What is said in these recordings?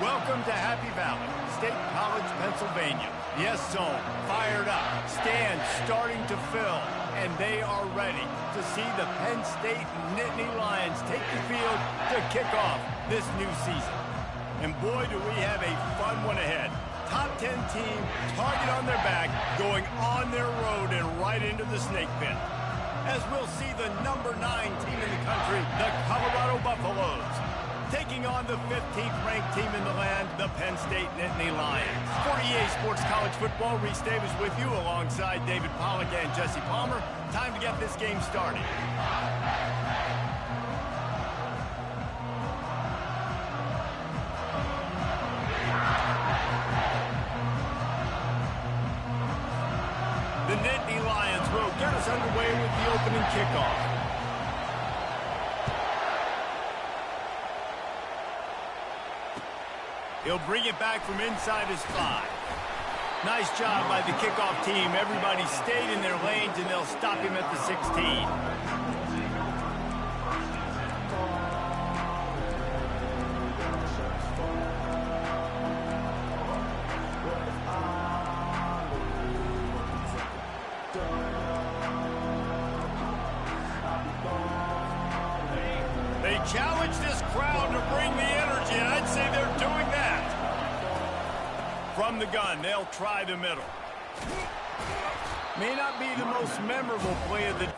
Welcome to Happy Valley, State College, Pennsylvania. Yes, zone, fired up, stands starting to fill, and they are ready to see the Penn State Nittany Lions take the field to kick off this new season. And boy, do we have a fun one ahead. Top 10 team, target on their back, going on their road and right into the snake pit. As we'll see the number 9 team in the country, the Colorado Buffaloes, taking on the 15th ranked team in the land, the Penn State Nittany Lions. For EA Sports College Football, Reese Davis with you alongside David Pollack and Jesse Palmer. Time to get this game started. The Nittany Lions will get us underway with the opening kickoff. He'll bring it back from inside his 5. Nice job by the kickoff team. Everybody stayed in their lanes, and they'll stop him at the 16. They challenge this crowd to bring the energy, and I'd say they're doing that. From the gun, they'll try the middle. May not be the most memorable play of the...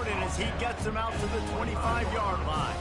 As he gets them out to the 25-yard line.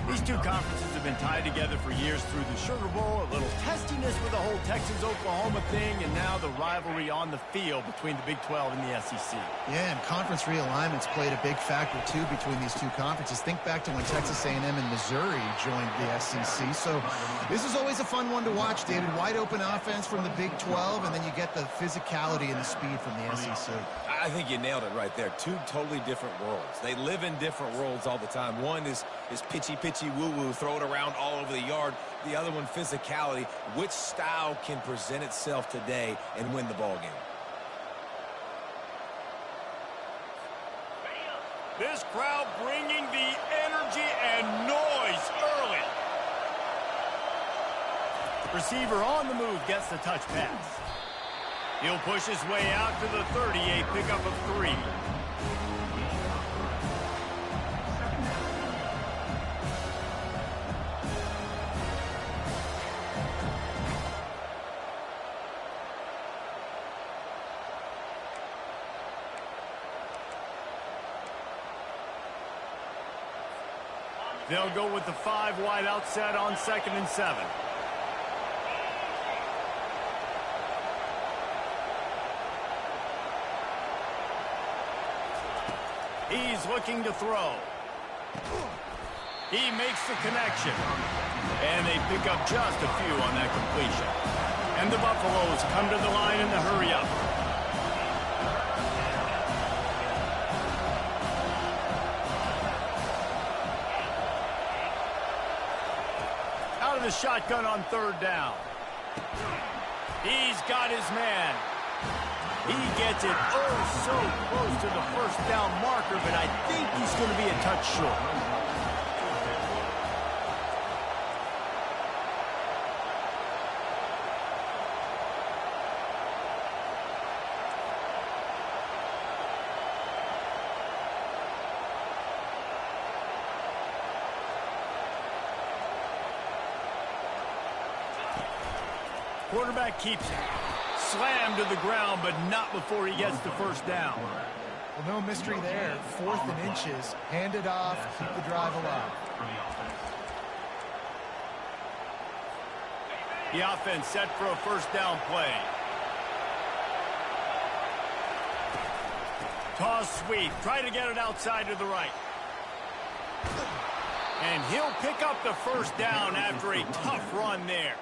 These two conferences have been tied together for years through the Sugar Bowl, a little testiness with the whole Texas-Oklahoma thing, and now the rivalry on the field between the Big 12 and the SEC. Yeah, and conference realignments played a big factor, too, between these two conferences. Think back to when Texas A&M and Missouri joined the SEC. So this is always a fun one to watch, David. Wide open offense from the Big 12, and then you get the physicality and the speed from the SEC. I think you nailed it right there. Two totally different worlds. They live in different worlds all the time. One is pitchy woo-woo, throw it around all over the yard. The other one, physicality. Which style can present itself today and win the ball game? This crowd bringing the energy and noise early. Receiver on the move gets the touch pass. He'll push his way out to the 38, pickup of 3. They'll go with the 5 wide out set on 2nd and 7. He's looking to throw. He makes the connection. And they pick up just a few on that completion. And the Buffaloes come to the line in the hurry-up. Out of the shotgun on third down. He's got his man. He gets it oh so close to the first down marker, but I think he's going to be a touch short. Quarterback keeps it. Slammed to the ground, but not before he gets the first down. Well, no mystery there. 4th and inches. Hand it off. Keep the drive alive. The offense set for a first down play. Toss sweep. Try to get it outside to the right. And he'll pick up the first down after a tough run there.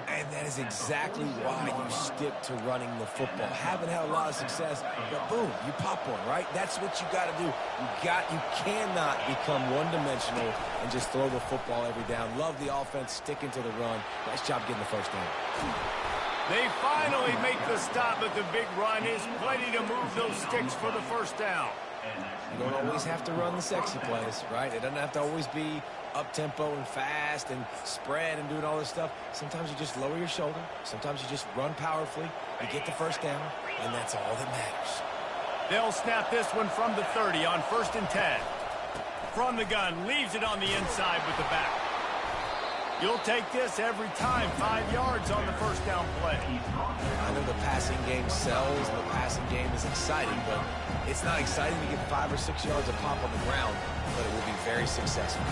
And that is exactly why you stick to running the football. Haven't had a lot of success, but boom, you pop one, right? That's what you got to do. You cannot become one-dimensional and just throw the football every down. Love the offense sticking to the run. Nice job getting the first down. They finally make the stop, but the big run is plenty to move those sticks for the first down. You don't always have to run the sexy plays, right? It doesn't have to always be up-tempo and fast and spread and doing all this stuff. Sometimes you just lower your shoulder. Sometimes you just run powerfully. You get the first down, and that's all that matters. They'll snap this one from the 30 on 1st and 10. From the gun, leaves it on the inside with the back. You'll take this every time. 5 yards on the first down play. I know the passing game sells and the passing game is exciting, but it's not exciting to get 5 or 6 yards of pop on the ground, but it will be very successful.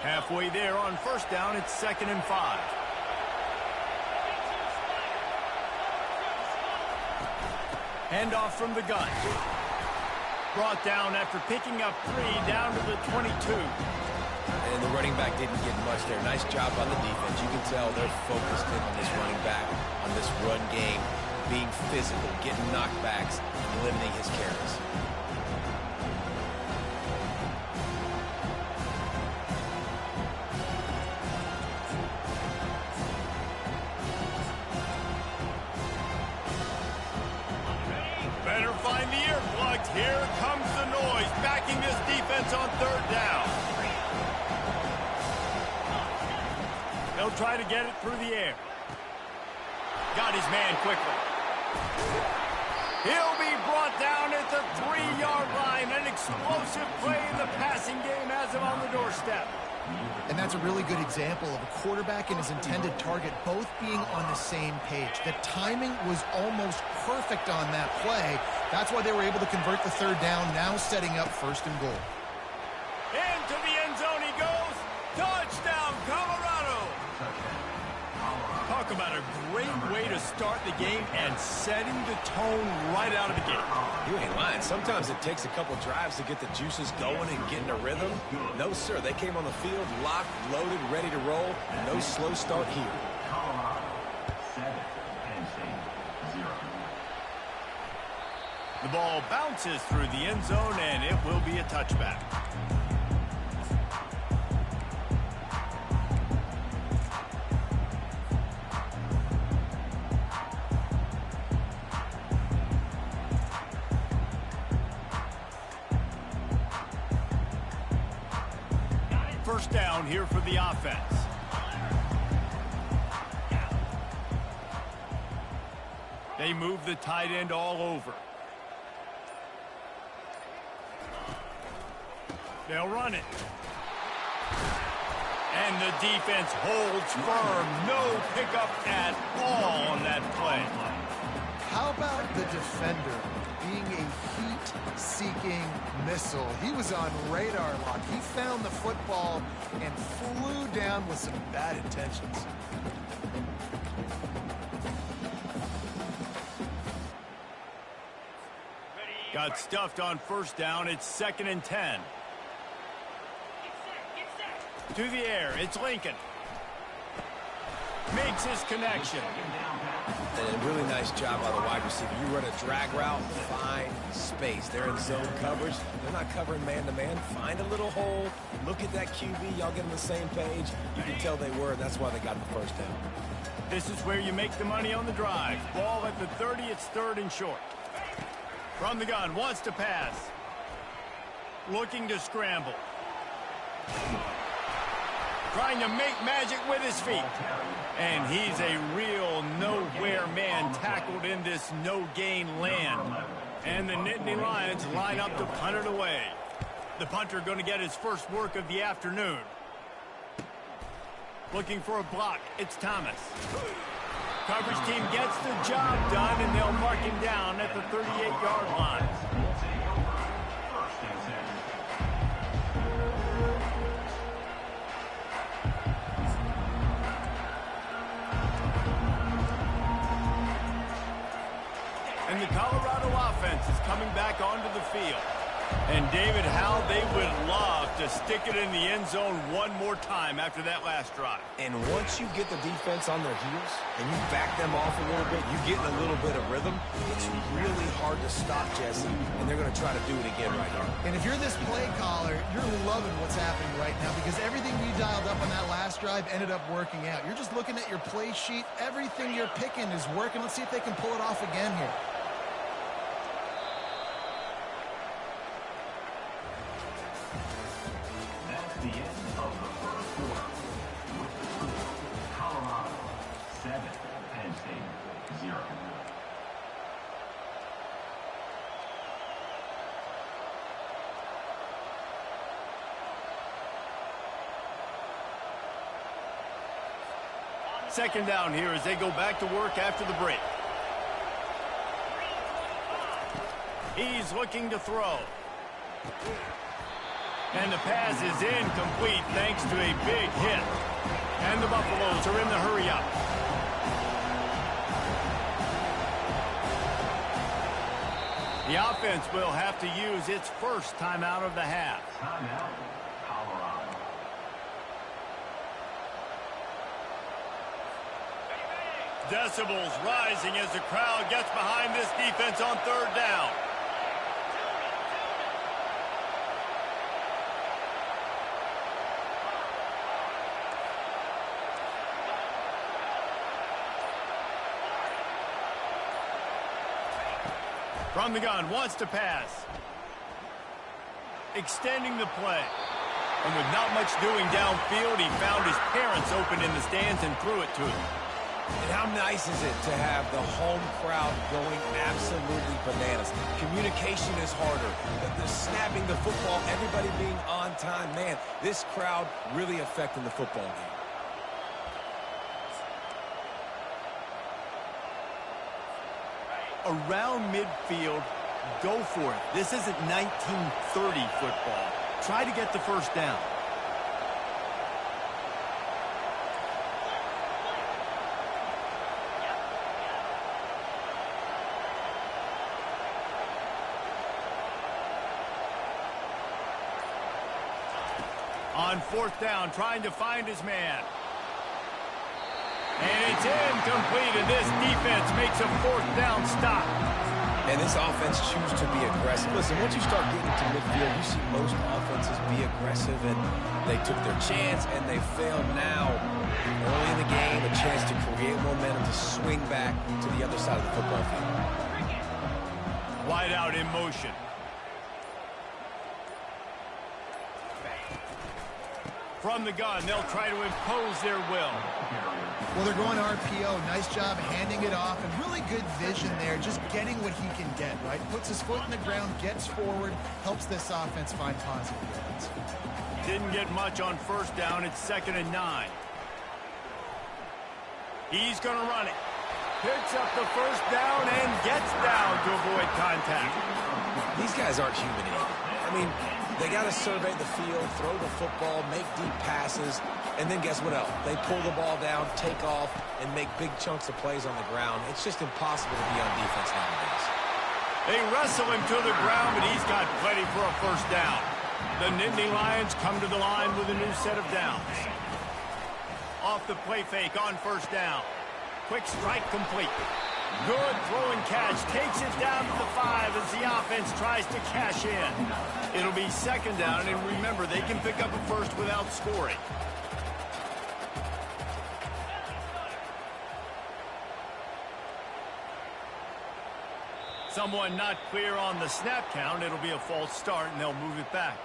Halfway there on first down, it's 2nd and 5. Handoff from the gun. Brought down after picking up 3 down to the 22. And the running back didn't get much there. Nice job on the defense. You can tell they're focused in on this running back, on this run game, being physical, getting knockbacks, and limiting his carries. Better find the earplugs. Here comes the noise, backing this defense on third down. They'll try to get it through the air. Got his man quickly. He'll be brought down at the 3-yard line. An explosive play in the passing game has him on the doorstep. And that's a really good example of a quarterback and his intended target both being on the same page. The timing was almost perfect on that play. That's why they were able to convert the third down, now setting up 1st and goal. Into the end zone he goes. Touchdown, Colorado. Talk about a great way to start the game and setting the tone right out of the gate. You ain't lying. Sometimes it takes a couple drives to get the juices going and get in a rhythm. No, sir. They came on the field locked, loaded, ready to roll. No slow start here. The ball bounces through the end zone, and it will be a touchback. First down here for the offense. They move the tight end all over. They'll run it. And the defense holds firm. No pickup at all on that play. How about the defender being a heat-seeking missile? He was on radar lock. He found the football and flew down with some bad intentions. Got stuffed on first down. It's 2nd and 10. To the air. It's Lincoln. Makes his connection. And a really nice job by the wide receiver. You run a drag route, find space. They're in zone coverage. They're not covering man-to-man. Find a little hole. Look at that QB. Y'all get on the same page. You can tell they were, and that's why they got the first down. This is where you make the money on the drive. Ball at the 30. It's 3rd and short. From the gun. Wants to pass. Looking to scramble. Trying to make magic with his feet. And he's a real nowhere man tackled in this no-gain land. And the Nittany Lions line up to punt it away. The punter going to get his first work of the afternoon. Looking for a block. It's Thomas. Coverage team gets the job done, and they'll mark him down at the 38-yard line. And the Colorado offense is coming back onto the field. And David, how they would love to stick it in the end zone one more time after that last drive. And once you get the defense on their heels and you back them off a little bit, you get in a little bit of rhythm, it's really hard to stop, Jesse, and they're going to try to do it again right here. And if you're this play caller, you're loving what's happening right now because everything we dialed up on that last drive ended up working out. You're just looking at your play sheet. Everything you're picking is working. Let's see if they can pull it off again here. The end of the first quarter. Colorado 7, Penn State 0. Second down here as they go back to work after the break. He's looking to throw. And the pass is incomplete thanks to a big hit. And the Buffaloes are in the hurry-up. The offense will have to use its first timeout of the half. Timeout, Colorado. Decibels rising as the crowd gets behind this defense on third down. From the gun, wants to pass. Extending the play. And with not much doing downfield, he found his parents open in the stands and threw it to him. And how nice is it to have the home crowd going absolutely bananas? Communication is harder. The snapping the football, everybody being on time. Man, this crowd really affecting the football game. Around midfield, go for it. This isn't 1930 football. Try to get the first down. On fourth down, trying to find his man. And it's incomplete, and this defense makes a fourth down stop. And this offense chooses to be aggressive. Listen, once you start getting to midfield, you see most offenses be aggressive, and they took their chance, and they failed now. Early in the game, a chance to create momentum to swing back to the other side of the football field. Wide out in motion. From the gun, they'll try to impose their will. Well, they're going RPO. Nice job handing it off, and really good vision there, just getting what he can get, right? Puts his foot in the ground, gets forward, helps this offense find positive yards. Didn't get much on first down. It's 2nd and 9. He's going to run it. Picks up the first down and gets down to avoid contact. These guys aren't human anymore. I mean, they got to survey the field, throw the football, make deep passes, and then guess what else? They pull the ball down, take off, and make big chunks of plays on the ground. It's just impossible to be on defense nowadays. They wrestle him to the ground, but he's got plenty for a first down. The Nittany Lions come to the line with a new set of downs. Off the play fake on first down. Quick strike complete. Good throwing catch. Takes it down to the 5 as the offense tries to cash in. It'll be second down, and remember, they can pick up a first without scoring. Someone not clear on the snap count. It'll be a false start, and they'll move it back.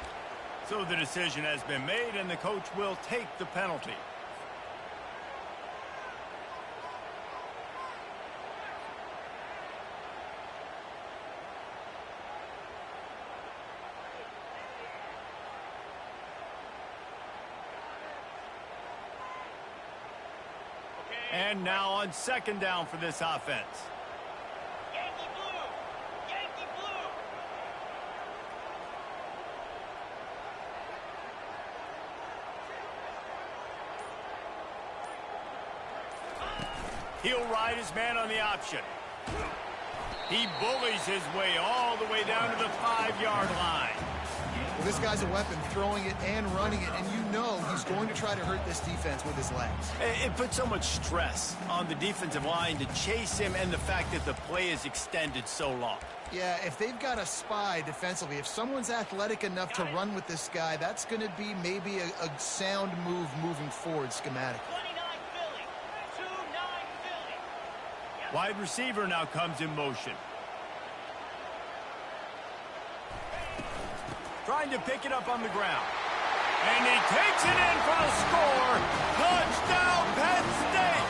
So the decision has been made, and the coach will take the penalty. And now on second down for this offense. Yankee blue! Yankee blue! He'll ride his man on the option. He bullies his way all the way down to the 5-yard line. Well, this guy's a weapon, throwing it and running it, and you know he's going to try to hurt this defense with his legs. It puts so much stress on the defensive line to chase him, and the fact that the play is extended so long. Yeah, if they've got a spy defensively, if someone's athletic enough to run with this guy, that's going to be maybe a sound move moving forward schematically. 29 Philly! 2-9 Philly! Wide receiver now comes in motion. Trying to pick it up on the ground. And he takes it in for the score. Touchdown, Penn State!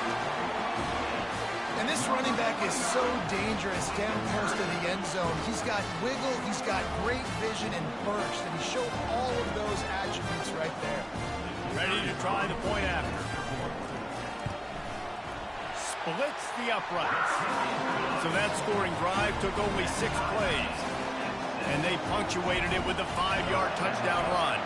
And this running back is so dangerous down close to the end zone. He's got wiggle, he's got great vision and burst, and he showed all of those attributes right there. Ready to try the point after. Splits the uprights. So that scoring drive took only 6 plays. And they punctuated it with a 5-yard touchdown run.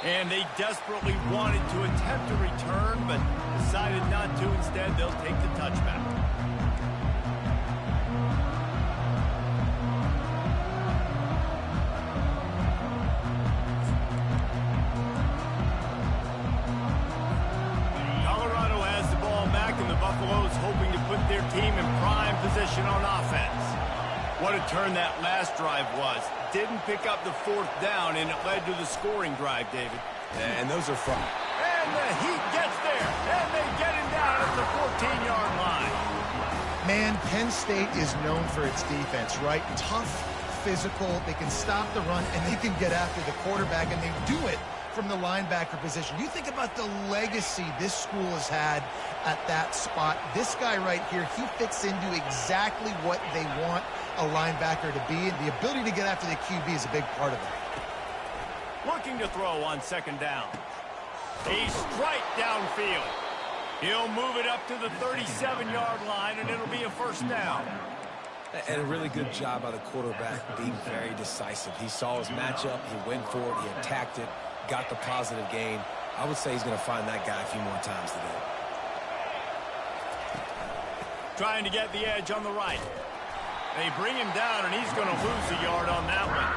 And they desperately wanted to attempt a return, but decided not to. Instead, they'll take the touchback. Colorado has the ball back, and the Buffaloes hoping to put their team in prime position on offense. What a turn that last drive was. Didn't pick up the 4th down, and it led to the scoring drive, David. And those are fun. And the Heat gets there, and they get him down at the 14-yard line. Man, Penn State is known for its defense, right? Tough, physical, they can stop the run, and they can get after the quarterback, and they do it from the linebacker position. You think about the legacy this school has had at that spot. This guy right here, he fits into exactly what they want a linebacker to be, and the ability to get after the QB is a big part of it. Looking to throw on second down. A strike downfield. He'll move it up to the 37-yard line, and it'll be a first down. And a really good job by the quarterback being very decisive. He saw his matchup, he went for it, he attacked it, got the positive gain. I would say he's going to find that guy a few more times today. Trying to get the edge on the right. They bring him down, and he's going to lose a yard on that one.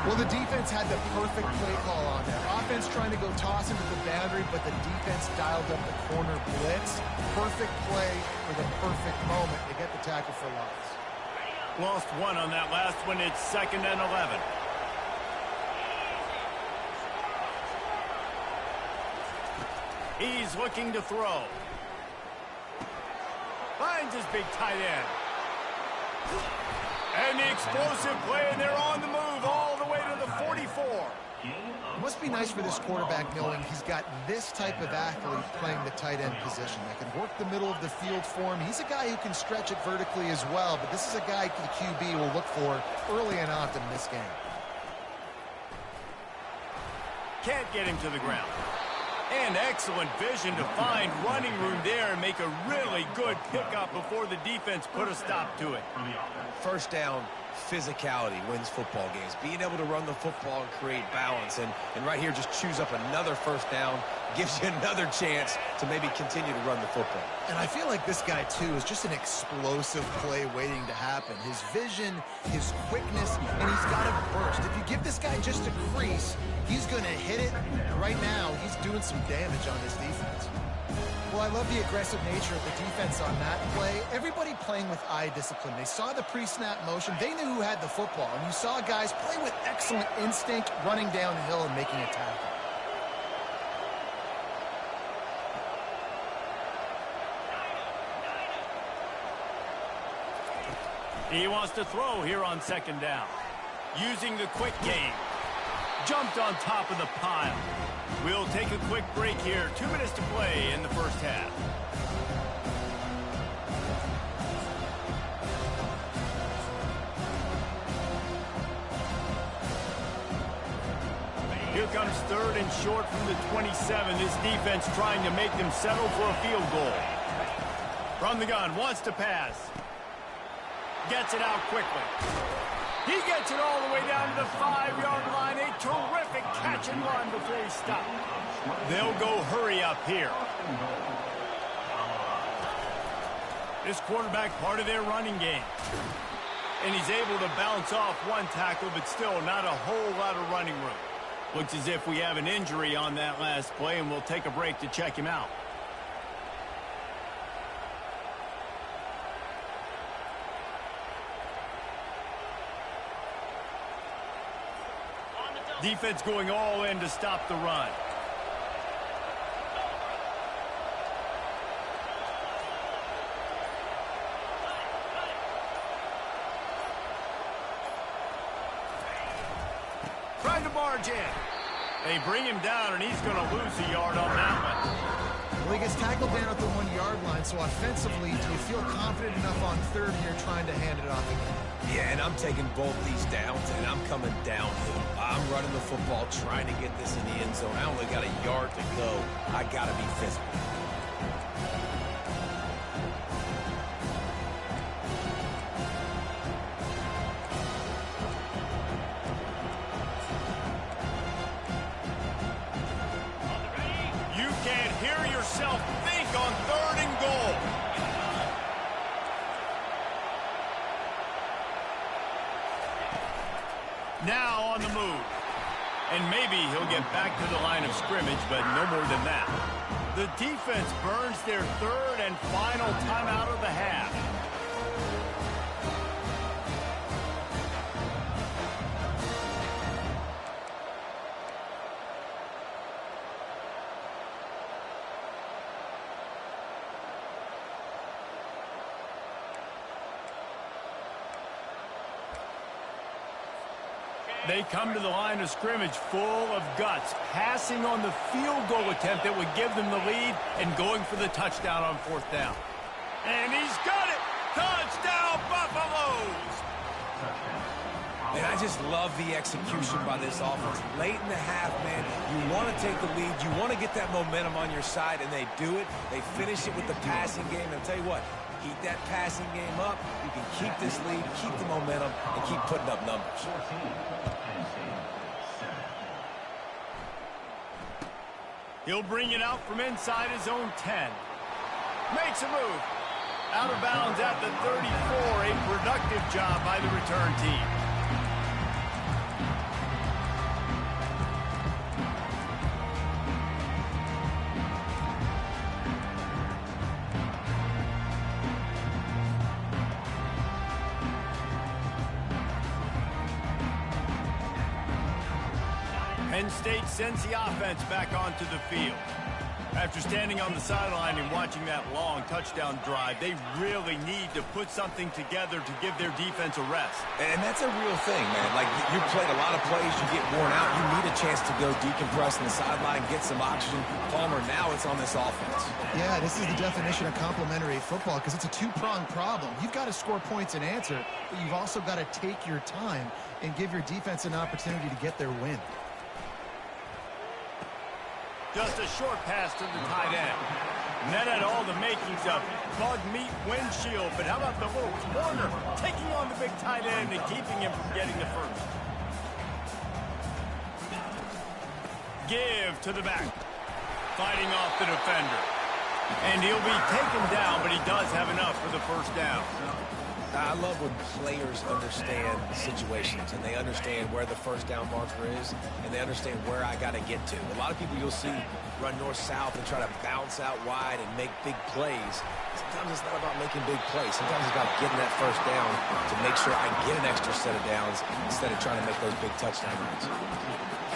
Well, the defense had the perfect play call on there. Offense trying to go toss into the boundary, but the defense dialed up the corner blitz. Perfect play for the perfect moment to get the tackle for loss. Lost 1 on that last one. It's 2nd and 11. He's looking to throw. Finds his big tight end. And the explosive play, and they're on the move all the way to the 44. It must be nice for this quarterback knowing he's got this type of athlete playing the tight end position that can work the middle of the field for him. He's a guy who can stretch it vertically as well, but this is a guy the QB will look for early and often in this game. Can't get him to the ground. And excellent vision to find running room there and make a really good pickup before the defense put a stop to it. First down, physicality wins football games. Being able to run the football and create balance. And right here, just choose up another first down, gives you another chance to maybe continue to run the football. And I feel like this guy, too, is just an explosive play waiting to happen. His vision, his quickness, and he's got a burst. If you give this guy just a crease, he's going to hit it. And right now, he's doing some damage on this defense. Well, I love the aggressive nature of the defense on that play. Everybody playing with eye discipline. They saw the pre-snap motion. They knew who had the football. And you saw guys play with excellent instinct, running downhill and making a tackle. He wants to throw here on second down. Using the quick game. Jumped on top of the pile. We'll take a quick break here. 2 minutes to play in the first half. Here comes 3rd and short from the 27. This defense trying to make them settle for a field goal. From the gun, wants to pass. Gets it out quickly. He gets it all the way down to the 5-yard line. A terrific catch and run before he stopped. They'll go hurry up here. This quarterback part of their running game. And he's able to bounce off one tackle, but still not a whole lot of running room. Looks as if we have an injury on that last play, and we'll take a break to check him out. Defense going all in to stop the run. Trying to barge in. They bring him down, and he's going to lose a yard on that one. Well, he gets tackled down at the 1-yard line, so offensively, do you feel confident enough on 3rd here trying to hand it off again? Yeah, and I'm taking both these downs, and I'm coming downhill. I'm running the football, trying to get this in the end zone. I only got a yard to go. I got to be physical. You can't hear yourself think on 3rd and goal. Now on the move. And maybe he'll get back to the line of scrimmage, but no more than that. The defense burns their 3rd and final timeout of the half. They come to the line of scrimmage full of guts, passing on the field goal attempt that would give them the lead and going for the touchdown on 4th down. And he's got it! Touchdown, Buffaloes! Man, I just love the execution by this offense. Late in the half, man, you want to take the lead. You want to get that momentum on your side, and they do it. They finish it with the passing game. And I'll tell you what, keep that passing game up. You can keep this lead, keep the momentum, and keep putting up numbers. He'll bring it out from inside his own 10. Makes a move. Out of bounds at the 34. A productive job by the return team. Penn State sends the offense back onto the field. After standing on the sideline and watching that long touchdown drive, they really need to put something together to give their defense a rest. And that's a real thing, man. Like, you played a lot of plays, you get worn out. You need a chance to go decompress on the sideline, get some oxygen. Palmer, now it's on this offense. Yeah, this is the definition of complementary football because it's a two-pronged problem. You've got to score points and answer, but you've also got to take your time and give your defense an opportunity to get their win. Just a short pass to the tight end. And that had all the makings of bug meat windshield, but how about the little corner taking on the big tight end and keeping him from getting the first? Give to the back. Fighting off the defender. And he'll be taken down, but he does have enough for the first down. I love when players understand situations and they understand where the first down marker is and they understand where I got to get to. A lot of people you'll see run north-south and try to bounce out wide and make big plays. Sometimes it's not about making big plays. Sometimes it's about getting that first down to make sure I get an extra set of downs instead of trying to make those big touchdown runs.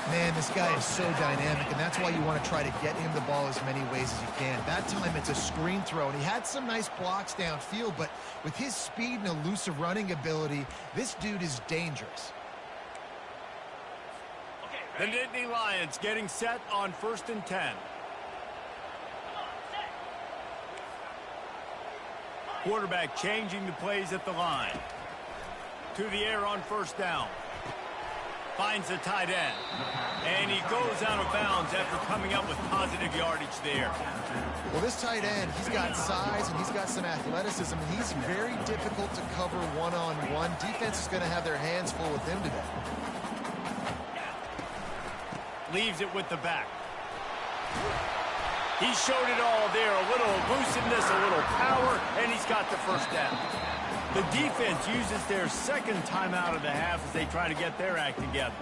Man, this guy is so dynamic, and that's why you want to try to get him the ball as many ways as you can. That time, it's a screen throw, and he had some nice blocks downfield, but with his speed and elusive running ability, this dude is dangerous. The Nittany Lions getting set on 1st and 10. Quarterback changing the plays at the line. To the air on 1st down. Finds the tight end. And he goes out of bounds after coming up with positive yardage there. Well, this tight end, he's got size and he's got some athleticism, and he's very difficult to cover one-on-one. Defense is going to have their hands full with him today. Leaves it with the back. He showed it all there. A little elusiveness, a little power, and he's got the first down. The defense uses their second timeout of the half as they try to get their act together.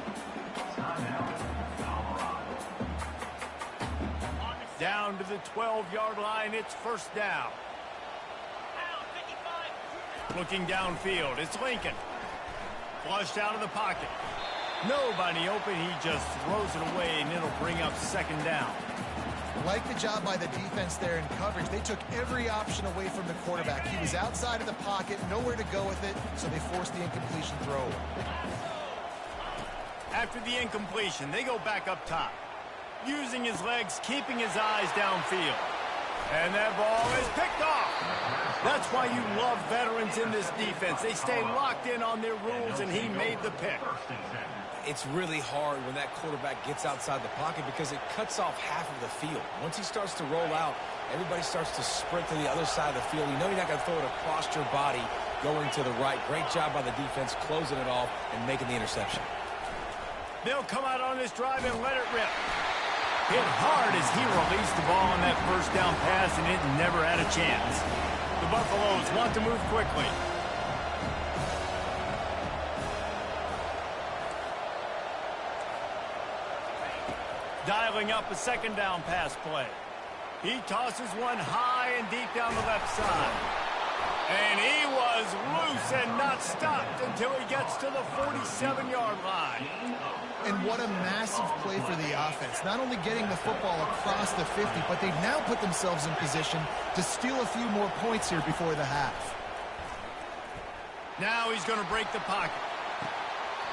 Down to the 12-yard line, it's 1st down. Looking downfield, it's Lincoln. Flushed out of the pocket. Nobody open, he just throws it away, and it'll bring up 2nd down. Like the job by the defense there in coverage. They took every option away from the quarterback. He was outside of the pocket, nowhere to go with it, so they forced the incompletion throw. After the incompletion, they go back up top. Using his legs, keeping his eyes downfield. And that ball is picked off. That's why you love veterans in this defense. They stay locked in on their rules, and he made the pick. It's really hard when that quarterback gets outside the pocket because it cuts off half of the field. Once he starts to roll out, everybody starts to sprint to the other side of the field. You know you're not going to throw it across your body going to the right. Great job by the defense closing it off and making the interception. They'll come out on this drive and let it rip. Hit hard as he released the ball on that 1st down pass, and it never had a chance. The Buffaloes want to move quickly. Dialing up a 2nd down pass play. He tosses one high and deep down the left side. And he was loose and not stopped until he gets to the 47-yard line. And what a massive play for the offense. Not only getting the football across the 50, but they've now put themselves in position to steal a few more points here before the half. Now he's going to break the pocket.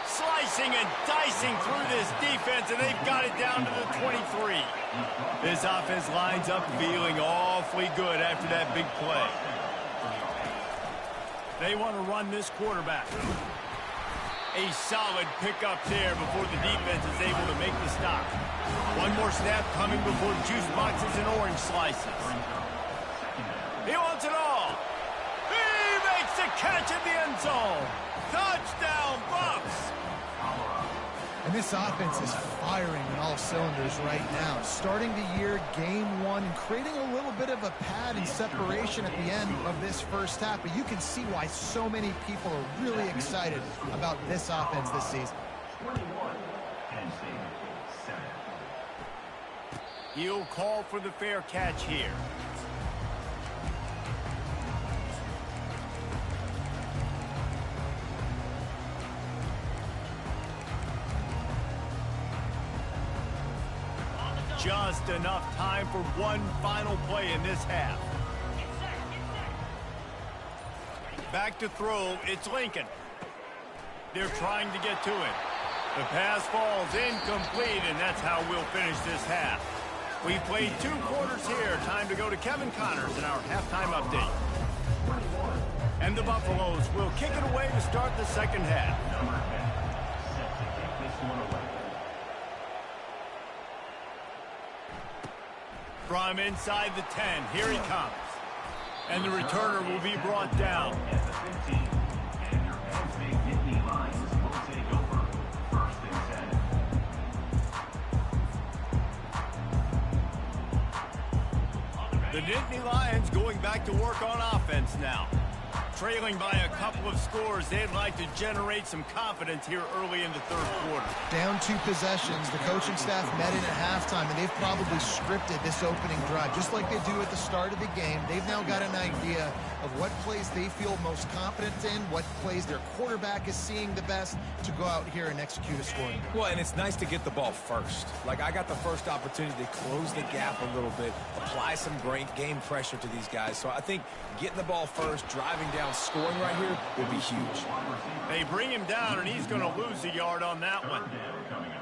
Slicing and dicing through this defense, and they've got it down to the 23. This offense lines up feeling awfully good after that big play. They want to run this quarterback. A solid pickup there before the defense is able to make the stop. One more snap coming before juice boxes and orange slices. He wants it all. He makes the catch in the end zone. Touchdown, Bucs! And this offense is firing on all cylinders right now. Starting the year, game 1, and creating a little bit of a pad and separation at the end of this first half. But you can see why so many people are really excited about this offense this season. He'll call for the fair catch here. Just enough time for one final play in this half. Back to throw, it's Lincoln. They're trying to get to it. The pass falls incomplete, and that's how we'll finish this half. We played 2 quarters here. Time to go to Kevin Connors in our halftime update. And the Buffaloes will kick it away to start the second half. From inside the 10, here he comes. And the returner will be brought down. At the 15, and your Penn State Nittany Lions will take over. First and 10. The Nittany Lions going back to work on offense now. Trailing by a couple of scores, they'd like to generate some confidence here early in the third quarter. Down 2 possessions. The coaching staff met in at halftime, and they've probably scripted this opening drive. Just like they do at the start of the game, they've now got an idea of what plays they feel most confident in, what plays their quarterback is seeing the best to go out here and execute a scoring. Well, and it's nice to get the ball first. Like, I got the first opportunity to close the gap a little bit, apply some great game pressure to these guys. So I think getting the ball first, driving down, scoring right here will be huge. They bring him down, and he's going to lose a yard on that one.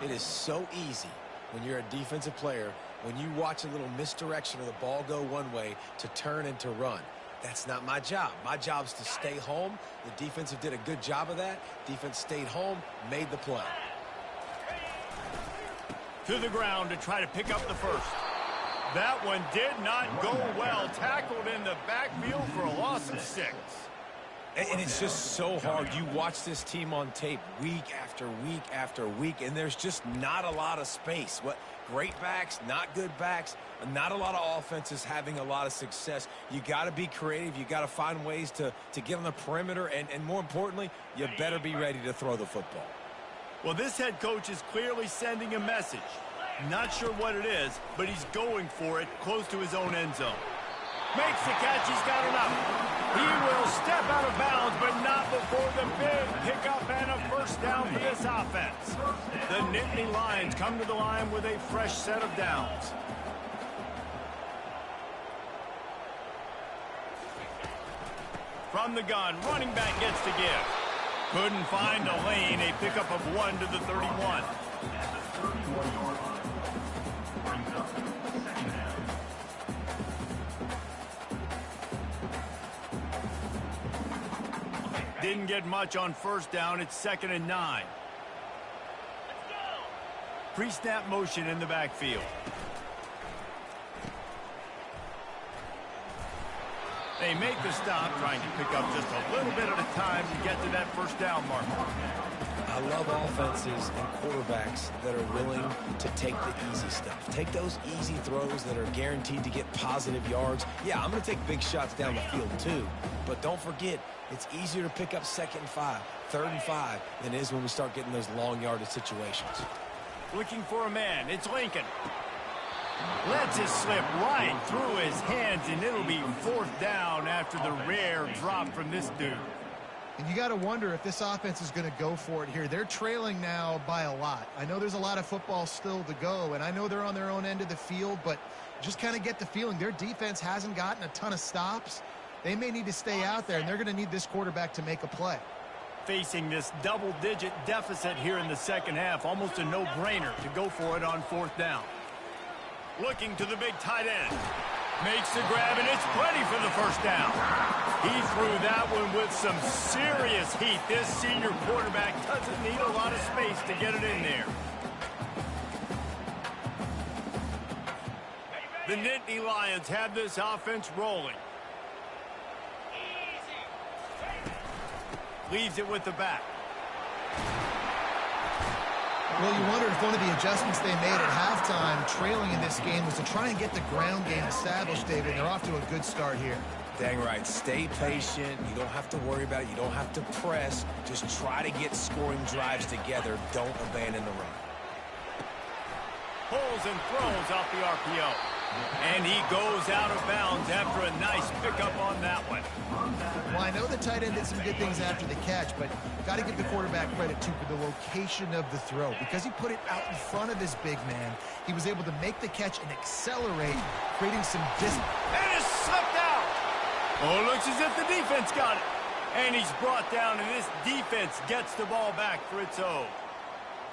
It is so easy when you're a defensive player, when you watch a little misdirection of the ball go one way to turn and to run. That's not my job. My job is to stay home. The defensive did a good job of that. Defense stayed home, made the play. To the ground to try to pick up the first. That one did not go well. Tackled in the backfield for a loss of 6. And it's just so hard. You watch this team on tape week after week after week, and there's just not a lot of space. What great backs, not good backs, not a lot of offenses having a lot of success. You got to be creative. You got to find ways to get on the perimeter, and more importantly, you better be ready to throw the football. Well, this head coach is clearly sending a message. Not sure what it is, but he's going for it close to his own end zone. Makes the catch. He's got enough. He will step out of bounds, but not before the big pickup and a first down for this offense. The Nittany Lions come to the line with a fresh set of downs. From the gun, running back gets to give. Couldn't find a lane. A pickup of 1 to the 31. Didn't get much on first down. It's 2nd and 9. Pre-snap motion in the backfield. They make the stop, trying to pick up just a little bit at a time to get to that first down mark. I love offenses and quarterbacks that are willing to take the easy stuff. Take those easy throws that are guaranteed to get positive yards. Yeah, I'm going to take big shots down the field too, but don't forget, it's easier to pick up 2nd and 5, 3rd and 5 than it is when we start getting those long yardage situations. Looking for a man. It's Lincoln. Lets it slip right through his hands, and it'll be 4th down after the rare drop from this dude. And you got to wonder if this offense is going to go for it here. They're trailing now by a lot. I know there's a lot of football still to go, and I know they're on their own end of the field, but just kind of get the feeling their defense hasn't gotten a ton of stops. They may need to stay out there, and they're going to need this quarterback to make a play. Facing this double-digit deficit here in the second half, almost a no-brainer to go for it on 4th down. Looking to the big tight end. Makes the grab, and it's plenty for the first down. He threw that one with some serious heat. This senior quarterback doesn't need a lot of space to get it in there. The Nittany Lions have this offense rolling. Leaves it with the back. Well, you wonder if one of the adjustments they made at halftime, trailing in this game, was to try and get the ground game established, David. They're off to a good start here. Dang right. Stay patient. You don't have to worry about it. You don't have to press. Just try to get scoring drives together. Don't abandon the run. Pulls and throws off the RPO. And he goes out of bounds after a nice pickup on that one. Well, I know the tight end did some good things after the catch, but got to give the quarterback credit, too, for the location of the throw. Because he put it out in front of his big man, he was able to make the catch and accelerate, creating some distance. And it's slipped out. Oh, looks as if the defense got it. And he's brought down, and this defense gets the ball back for its own.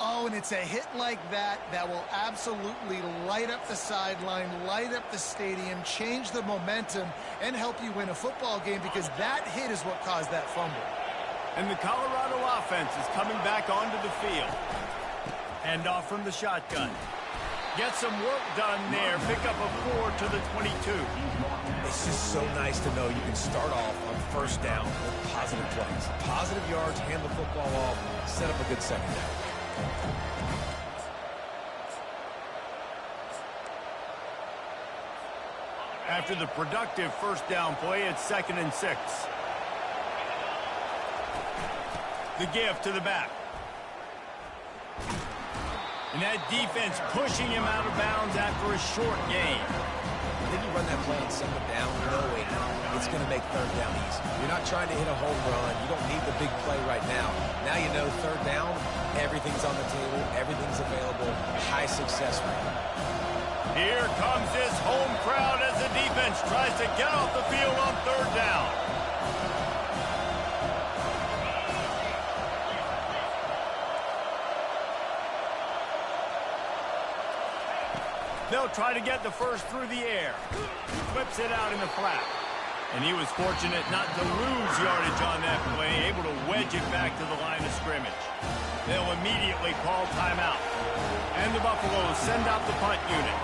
Oh, and it's a hit like that that will absolutely light up the sideline, light up the stadium, change the momentum, and help you win a football game, because that hit is what caused that fumble. And the Colorado offense is coming back onto the field. Hand off from the shotgun. Get some work done there. Pick up a 4 to the 22. It's just so nice to know you can start off on first down with positive plays. Positive yards, hand the football off, set up a good second down. After the productive first down play, it's 2nd and 6. The give to the back. And that defense pushing him out of bounds after a short gain. I think you run that play and second down, knowing it's going to make third down easy. You're not trying to hit a home run. You don't need the big play right now. Now you know third down, everything's on the table, everything's available, high success rate. Here comes this home crowd as the defense tries to get off the field on third down. They'll try to get the first through the air. Flips it out in the flat. And he was fortunate not to lose yardage on that play, able to wedge it back to the line of scrimmage. They'll immediately call timeout. And the Buffaloes send out the punt unit.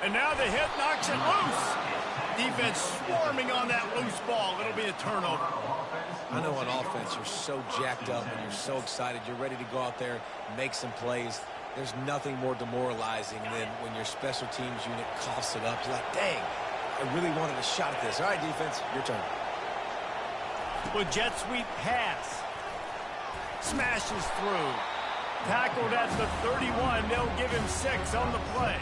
And now the hit knocks it loose. Defense swarming on that loose ball. It'll be a turnover. I know on offense you're so jacked up and you're so excited. You're ready to go out there and make some plays. There's nothing more demoralizing than when your special teams unit coughs it up. You're like, dang, I really wanted a shot at this. All right, defense, your turn. Well, jet sweep pass. Smashes through. Tackled at the 31. They'll give him 6 on the play.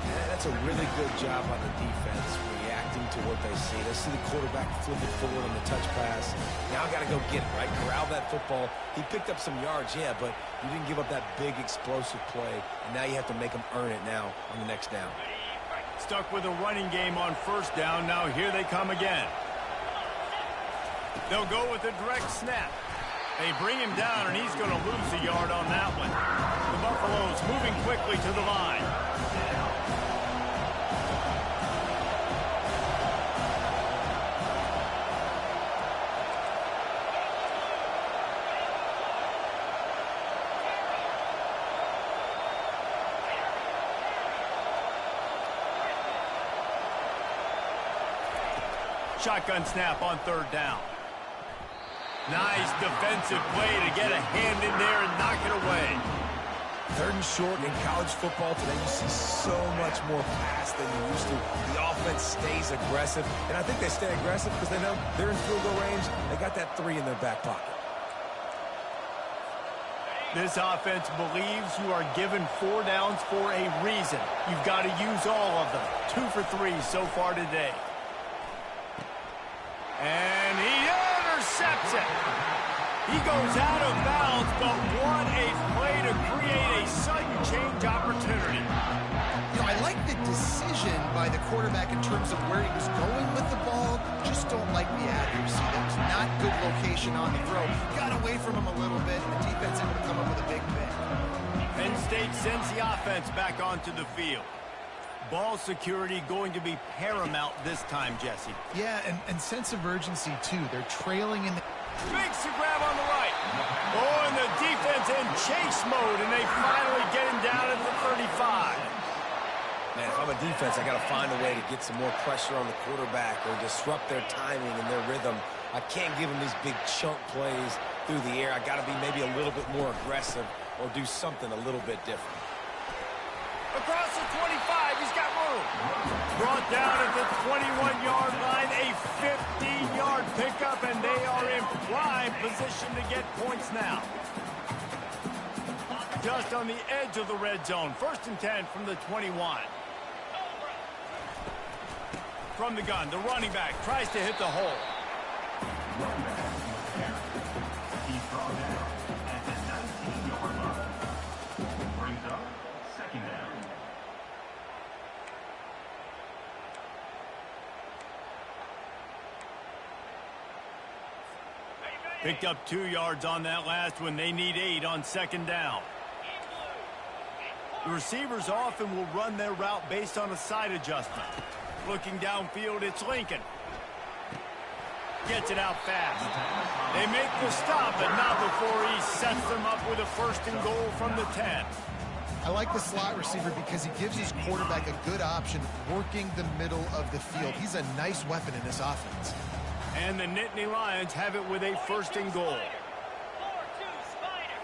Yeah, that's a really good job on the defense, reacting to what they see. They see the quarterback flip it forward on the touch pass. Now I got to go get it, right? Corral that football. He picked up some yards, yeah, but you didn't give up that big explosive play, and now you have to make them earn it now on the next down. Stuck with a running game on first down. Now here they come again. They'll go with a direct snap. They bring him down, and he's going to lose a yard on that one. The Buffaloes moving quickly to the line. Shotgun snap on third down. Nice defensive play to get a hand in there and knock it away. 3rd and short in college football today, you see so much more pass than you used to. The offense stays aggressive, and I think they stay aggressive because they know they're in field goal range. They got that 3 in their back pocket. This offense believes you are given 4 downs for a reason. You've got to use all of them. 2 for 3 so far today. And he intercepts it. He goes out of bounds, but what a play to create a sudden change opportunity. You know, I like the decision by the quarterback in terms of where he was going with the ball. Just don't like the accuracy. That was not good location on the throw. Got away from him a little bit, and the defense able to come up with a big pick. Penn State sends the offense back onto the field. Ball security going to be paramount this time, Jesse. Yeah, and sense of urgency, too. They're trailing in the... Makes the grab on the right. Oh, and the defense in chase mode, and they finally get him down at the 35. Man, if I'm a defense, I got to find a way to get some more pressure on the quarterback or disrupt their timing and their rhythm. I can't give them these big chunk plays through the air. I got to be maybe a little bit more aggressive or do something a little bit different. Across the 25, he's got room. Brought down at the 21-yard line, a 15-yard pickup, and they are in prime position to get points now. Just on the edge of the red zone. 1st and 10 from the 21. From the gun, the running back tries to hit the hole. He's brought down at the 19-yard line. Brings up 2nd down. Picked up 2 yards on that last one. They need 8 on 2nd down. The receivers often will run their route based on a side adjustment. Looking downfield, it's Lincoln. Gets it out fast. They make the stop, but not before he sets them up with a 1st and goal from the 10. I like the slot receiver because he gives his quarterback a good option working the middle of the field. He's a nice weapon in this offense. And the Nittany Lions have it with a 1st and goal. 4-2 Spider.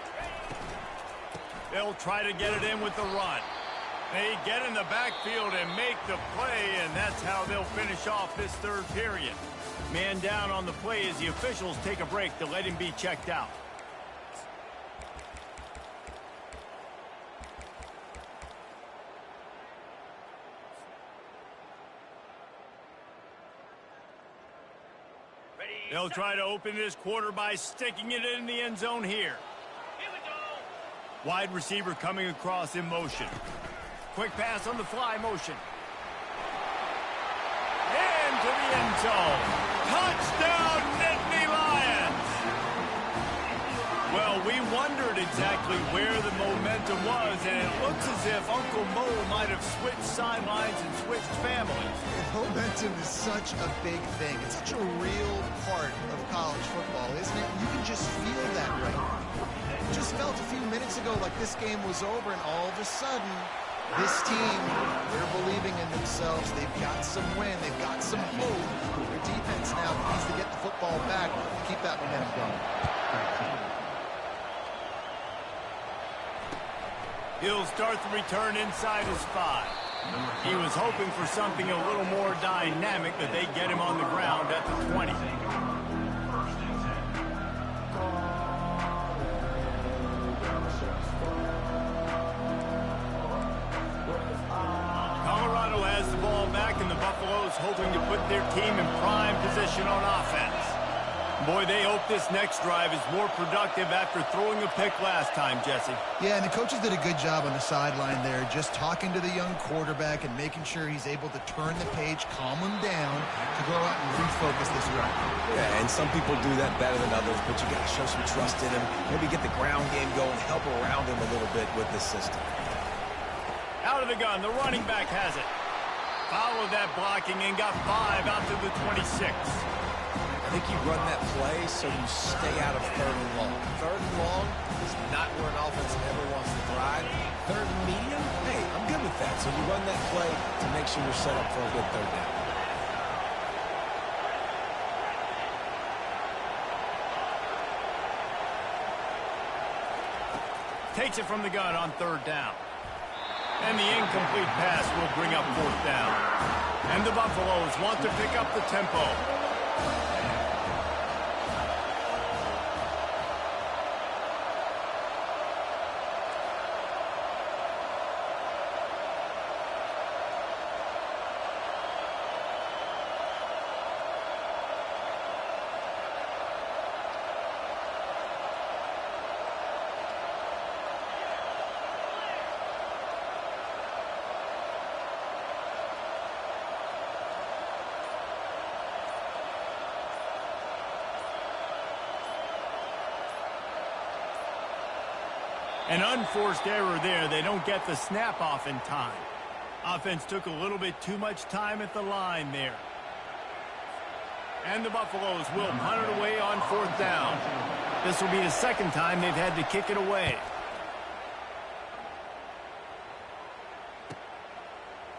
They'll try to get it in with the run. They get in the backfield and make the play, and that's how they'll finish off this 3rd period. Man down on the play as the officials take a break to let him be checked out. They'll try to open this quarter by sticking it in the end zone here. Here we go. Wide receiver coming across in motion. Quick pass on the fly motion. Into the end zone. Touchdown, Nittany Lions! Well, we wondered exactly where the momentum was, and it looks as if Uncle Mo might have switched sidelines and switched families. Momentum is such a big thing. It's such a real part of college football, isn't it? You can just feel that right now. It just felt a few minutes ago like this game was over, and all of a sudden, this team, they're believing in themselves. They've got some win. They've got some hope. Their defense now needs to get the football back and keep that momentum going. He'll start the return inside his 5. He was hoping for something a little more dynamic, but they get him on the ground at the 20. Colorado has the ball back, and the Buffaloes hoping to put their team in prime position on offense. Boy, they hope this next drive is more productive after throwing a pick last time, Jesse. Yeah, and the coaches did a good job on the sideline there, just talking to the young quarterback and making sure he's able to turn the page, calm him down, to go out and refocus this run. Yeah, and some people do that better than others, but you got to show some trust in him. Maybe get the ground game going, help around him a little bit with the system. Out of the gun, the running back has it. Followed that blocking and got 5 out to the 26. I think you run that play so you stay out of 3rd and long. 3rd and long is not where an offense ever wants to drive. 3rd and medium, hey, I'm good with that. So you run that play to make sure you're set up for a good 3rd down. Takes it from the gun on 3rd down. And the incomplete pass will bring up 4th down. And the Buffaloes want to pick up the tempo. An unforced error there. They don't get the snap off in time. Offense took a little bit too much time at the line there. And the Buffaloes will punt it away on 4th down. This will be the 2nd time they've had to kick it away.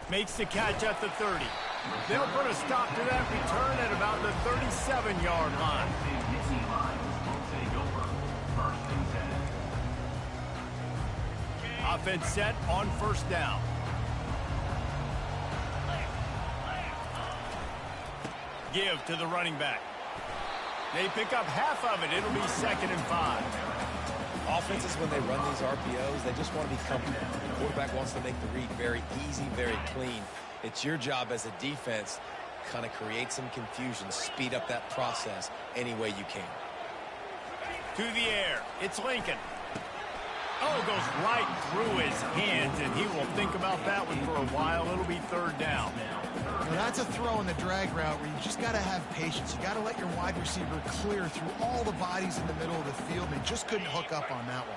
Makes the catch at the 30. They'll put a stop to that return at about the 37-yard line. Offense set on 1st down. Give to the running back. They pick up half of it. It'll be 2nd and 5. Offenses, when they run these RPOs, they just want to be comfortable. The quarterback wants to make the read very easy, very clean. It's your job as a defense to kind of create some confusion, speed up that process any way you can. To the air. It's Lincoln. Oh, goes right through his hands, and he will think about that one for a while. It'll be 3rd down. Now that's a throw in the drag route where you just got to have patience. You got to let your wide receiver clear through all the bodies in the middle of the field. They just couldn't hook up on that one.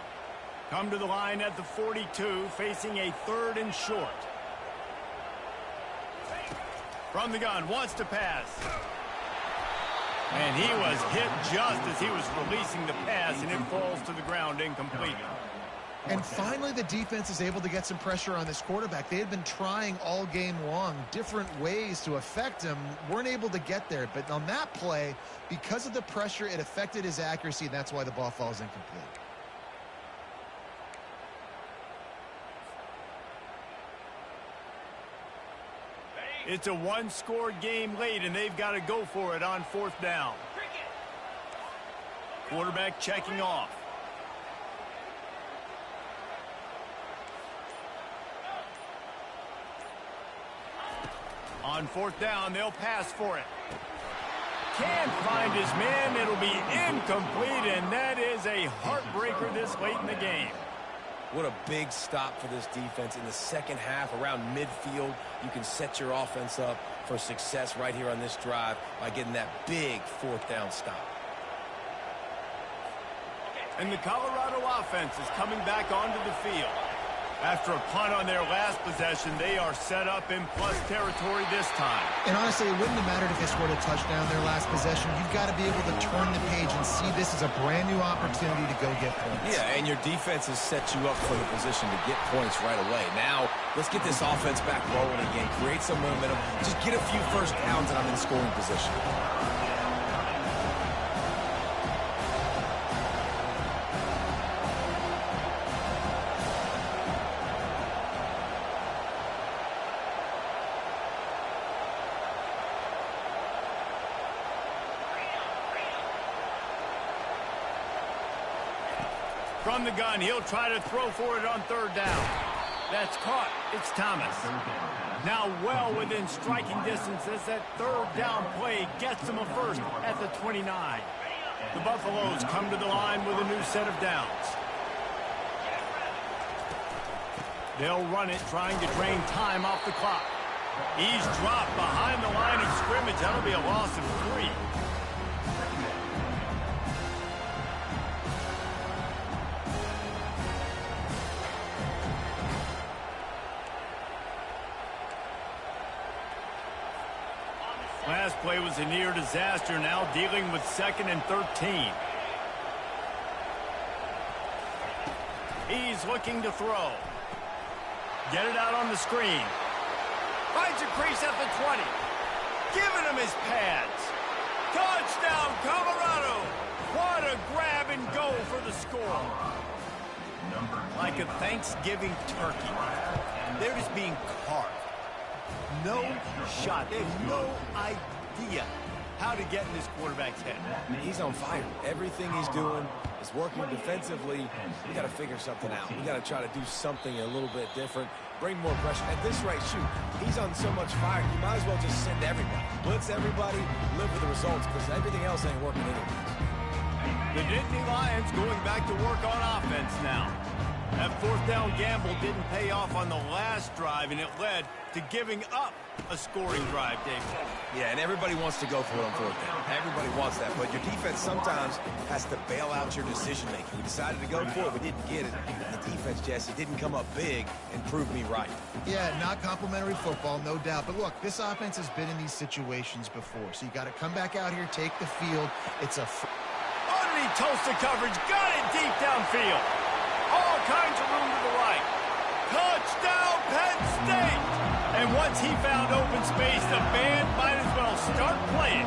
come to the line at the 42, facing a 3rd and short. From the gun, wants to pass. And he was hit just as he was releasing the pass, and it falls to the ground incomplete. And finally, the defense is able to get some pressure on this quarterback. They had been trying all game long different ways to affect him, weren't able to get there. But on that play, because of the pressure, it affected his accuracy, and that's why the ball falls incomplete. It's a one-score game late, and they've got to go for it on 4th down. Quarterback checking off. On 4th down, they'll pass for it. Can't find his man. It'll be incomplete, and that is a heartbreaker this late in the game. What a big stop for this defense. In the second half, around midfield, you can set your offense up for success right here on this drive by getting that big 4th down stop. And the Colorado offense is coming back onto the field. After a punt on their last possession, they are set up in plus territory this time. And honestly, it wouldn't have mattered if they scored a touchdown their last possession. You've got to be able to turn the page and see this as a brand new opportunity to go get points. Yeah, and your defense has set you up for the position to get points right away. Now, let's get this offense back rolling again, create some momentum, just get a few first downs, and I'm in scoring position. From the gun, he'll try to throw for it on 3rd down. That's caught. It's Thomas. Now well within striking distance as that 3rd down play gets him a first at the 29. The Buffaloes come to the line with a new set of downs. They'll run it, trying to drain time off the clock. He's dropped behind the line of scrimmage. That'll be a loss of 3. Last play was a near disaster, now dealing with 2nd and 13. He's looking to throw. Get it out on the screen. Finds a crease at the 20. Giving him his pads. Touchdown, Colorado. What a grab and go for the score. Like a Thanksgiving turkey. They're just being carved. No shot. They have no idea how to get in this quarterback's head. He's on fire. Everything he's doing is working defensively. We got to figure something out. We got to try to do something a little bit different. Bring more pressure. At this rate, shoot, he's on so much fire, you might as well just send everybody. Blitz everybody, live with the results, because everything else ain't working anyways. The Nittany Lions going back to work on offense now. That 4th down gamble didn't pay off on the last drive, and it led to giving up a scoring drive, David. Yeah, and everybody wants to go for it on 4th down. Everybody wants that, but your defense sometimes has to bail out your decision-making. We decided to go for it. We didn't get it. The defense, Jesse, didn't come up big and prove me right. Yeah, not complimentary football, no doubt. But look, this offense has been in these situations before, so you got to come back out here, take the field. It's a... Underneath Tulsa coverage, got it deep downfield. All kinds of room to the right. Touchdown, Penn State! And once he found open space, the band might as well start playing.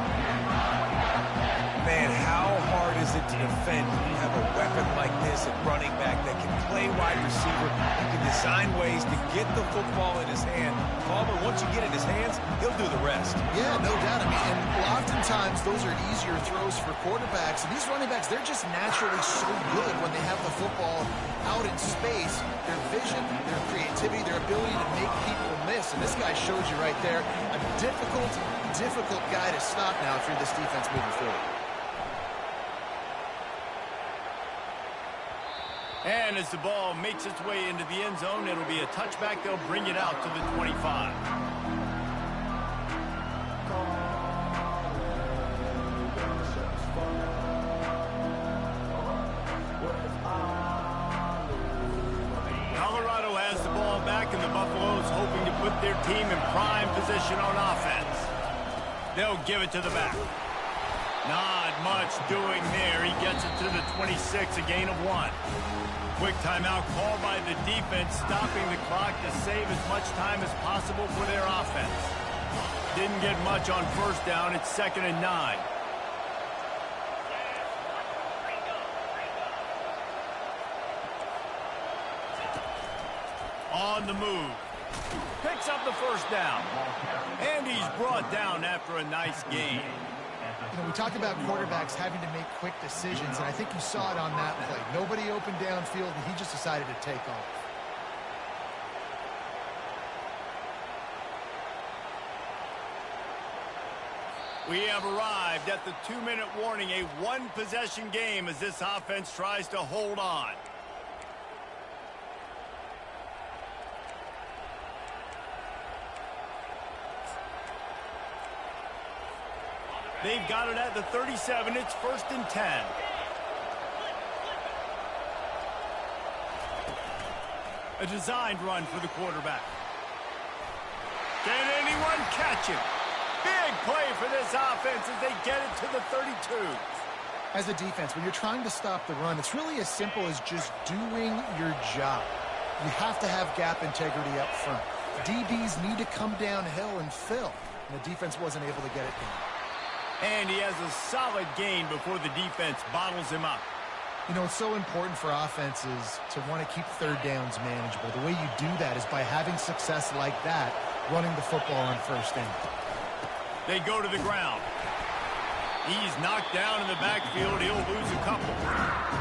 Man, how hard is it to defend when you have a weapon like this at running back that can play wide receiver, who can design ways to get the football in his hand? Palmer, once you get it in his hands, he'll do the rest. Yeah, no doubt. I mean, and oftentimes those are easier throws for quarterbacks. And these running backs, they're just naturally so good when they have the football out in space. Their vision, their creativity, their ability to make people miss. And this guy shows you right there, a difficult guy to stop now if you're this defense moving forward. And as the ball makes its way into the end zone, it'll be a touchback. They'll bring it out to the 25. has the ball back, and the Buffaloes hoping to put their team in prime position on offense. They'll give it to the back. Not much doing there. He gets it to the 26, a gain of 1. Quick timeout called by the defense, stopping the clock to save as much time as possible for their offense. Didn't get much on first down. It's 2nd and 9. On the move. Picks up the first down. And he's brought down after a nice gain. You know, we talked about quarterbacks having to make quick decisions, and I think you saw it on that play. Nobody open downfield, and he just decided to take off. We have arrived at the 2-minute warning, a one-possession game as this offense tries to hold on. They've got it at the 37. It's 1st and 10. A designed run for the quarterback. Can anyone catch him? Big play for this offense as they get it to the 32. As a defense, when you're trying to stop the run, it's really as simple as just doing your job. You have to have gap integrity up front. DBs need to come downhill and fill, and the defense wasn't able to get it done. And he has a solid gain before the defense bottles him up. You know, it's so important for offenses to want to keep third downs manageable. The way you do that is by having success like that, running the football on first down. They go to the ground. He's knocked down in the backfield. He'll lose a couple.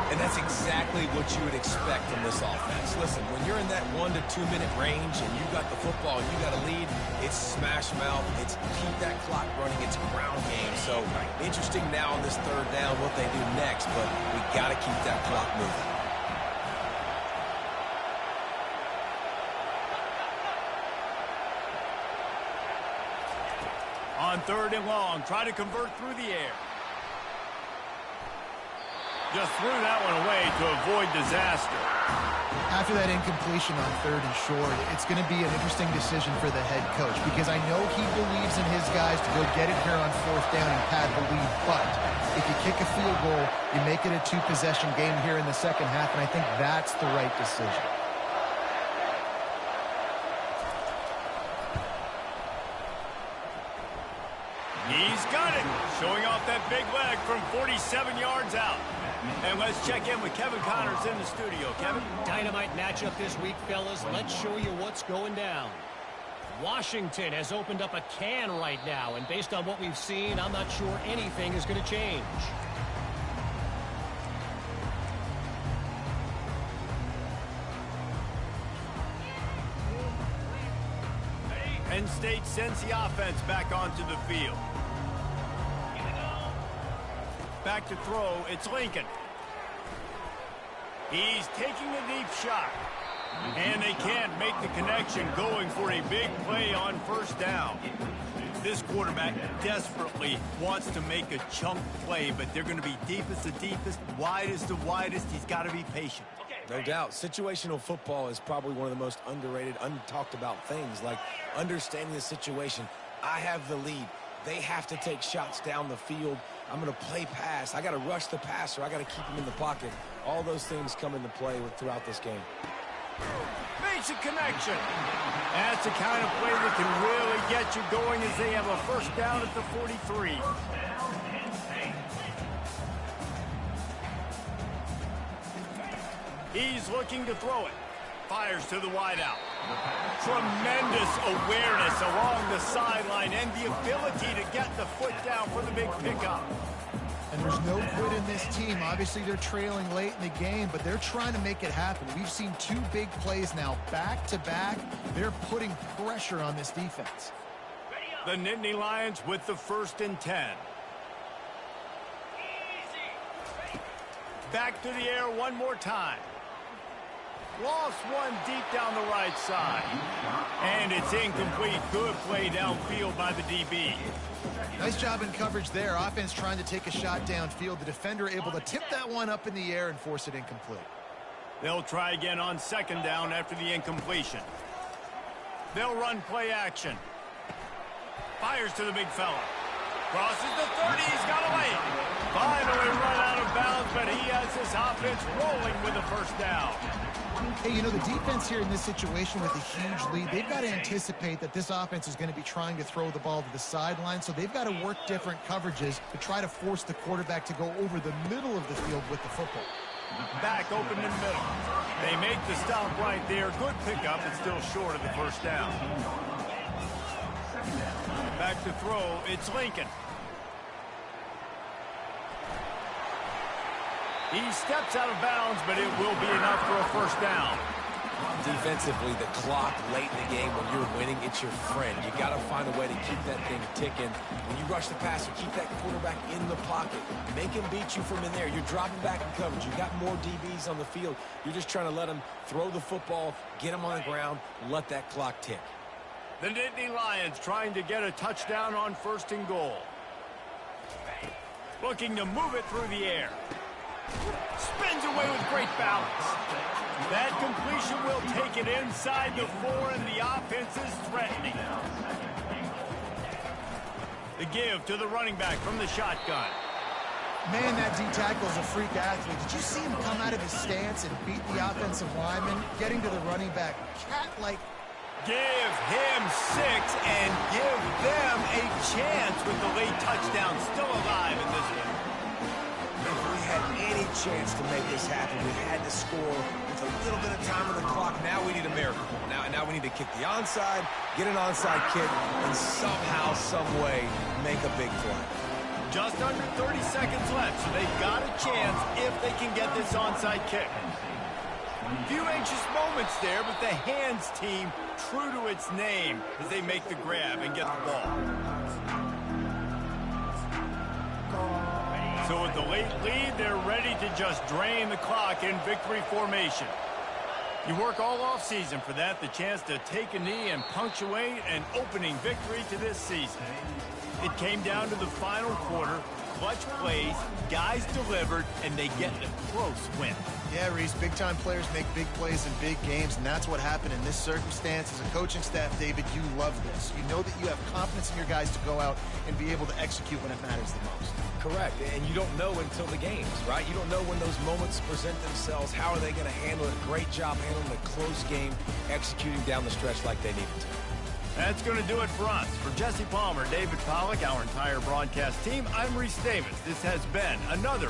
And that's exactly what you would expect from this offense. Listen, when you're in that 1 to 2 minute range and you got the football and you got a lead, it's smash mouth, it's keep that clock running, it's ground game. So interesting now on this 3rd down what they do next, but we got to keep that clock moving. On 3rd and long, try to convert through the air. Just threw that one away to avoid disaster. After that incompletion on 3rd and short, it's going to be an interesting decision for the head coach because I know he believes in his guys to go get it here on 4th down and pad the lead. But if you kick a field goal, you make it a 2-possession game here in the 2nd half, and I think that's the right decision. He's got it, showing off that big leg from 47 yards out. And let's check in with Kevin Connors in the studio. Kevin? Dynamite matchup this week, fellas. Let's show you what's going down. Washington has opened up a can right now, and based on what we've seen, I'm not sure anything is going to change. Penn State sends the offense back onto the field. Back to throw, it's Lincoln. He's taking a deep shot. And they can't make the connection, going for a big play on 1st down. This quarterback desperately wants to make a chunk play, but they're going to be deepest to deepest, widest to widest. He's got to be patient. No doubt. Situational football is probably one of the most underrated, untalked about things, like understanding the situation. I have the lead. They have to take shots down the field. I'm going to play pass. I got to rush the passer. I got to keep him in the pocket. All those things come into play throughout this game. Makes a connection. That's the kind of play that can really get you going as they have a 1st down at the 43. He's looking to throw it. Fires to the wideout. Tremendous awareness along the sideline and the ability to get the foot down for the big pickup. And there's no quit in this team. Obviously, they're trailing late in the game, but they're trying to make it happen. We've seen 2 big plays now back-to-back. They're putting pressure on this defense. The Nittany Lions with the 1st and 10. Back to the air one more time. Lost one deep down the right side. And it's incomplete. Good play downfield by the DB. Nice job in coverage there. Offense trying to take a shot downfield. The defender able to tip that one up in the air and force it incomplete. They'll try again on second down after the incompletion. They'll run play action. Fires to the big fella. Crosses the 30. He's got away. Finally run out of bounds, but he has his offense rolling with a first down. Hey, you know, the defense here in this situation with a huge lead, they've got to anticipate that this offense is going to be trying to throw the ball to the sideline, so they've got to work different coverages to try to force the quarterback to go over the middle of the field with the football. Back open in the middle. They make the stop right there. Good pickup, but still short of the first down. Back to throw, it's Lincoln. He steps out of bounds, but it will be enough for a first down. Defensively, the clock late in the game, when you're winning, it's your friend. You got to find a way to keep that thing ticking. When you rush the passer, keep that quarterback in the pocket. Make him beat you from in there. You're dropping back in coverage. You got more DBs on the field. You're just trying to let him throw the football, get him on the ground, let that clock tick. The Nittany Lions trying to get a touchdown on first and goal. Looking to move it through the air. Spins away with great balance. That completion will take it inside the 4, and the offense is threatening. The give to the running back from the shotgun. Man, that D-tackle is a freak athlete. Did you see him come out of his stance and beat the offensive lineman, getting to the running back cat-like? Give him 6 and give them a chance with the late touchdown still alive in this one. If we had any chance to make this happen, we had to score with a little bit of time on the clock. Now we need a miracle. Now we need to kick the onside, get an onside kick, and somehow, some way, make a big play. Just under 30 seconds left, so they've got a chance if they can get this onside kick. Few anxious moments there, but the hands team true to its name as they make the grab and get the ball. So with the late lead, they're ready to just drain the clock in victory formation. You work all offseason for that, the chance to take a knee and punctuate an opening victory to this season. It came down to the final quarter, clutch plays, guys delivered, and they get a close win. Yeah, Reese, big-time players make big plays in big games, and that's what happened in this circumstance. As a coaching staff, David, you love this. You know that you have confidence in your guys to go out and be able to execute when it matters the most. Correct, and you don't know until the games, right? You don't know when those moments present themselves. How are they going to handle it? Great job handling a close game, executing down the stretch like they needed to. That's going to do it for us. For Jesse Palmer, David Pollack, our entire broadcast team, I'm Reese Davis. This has been another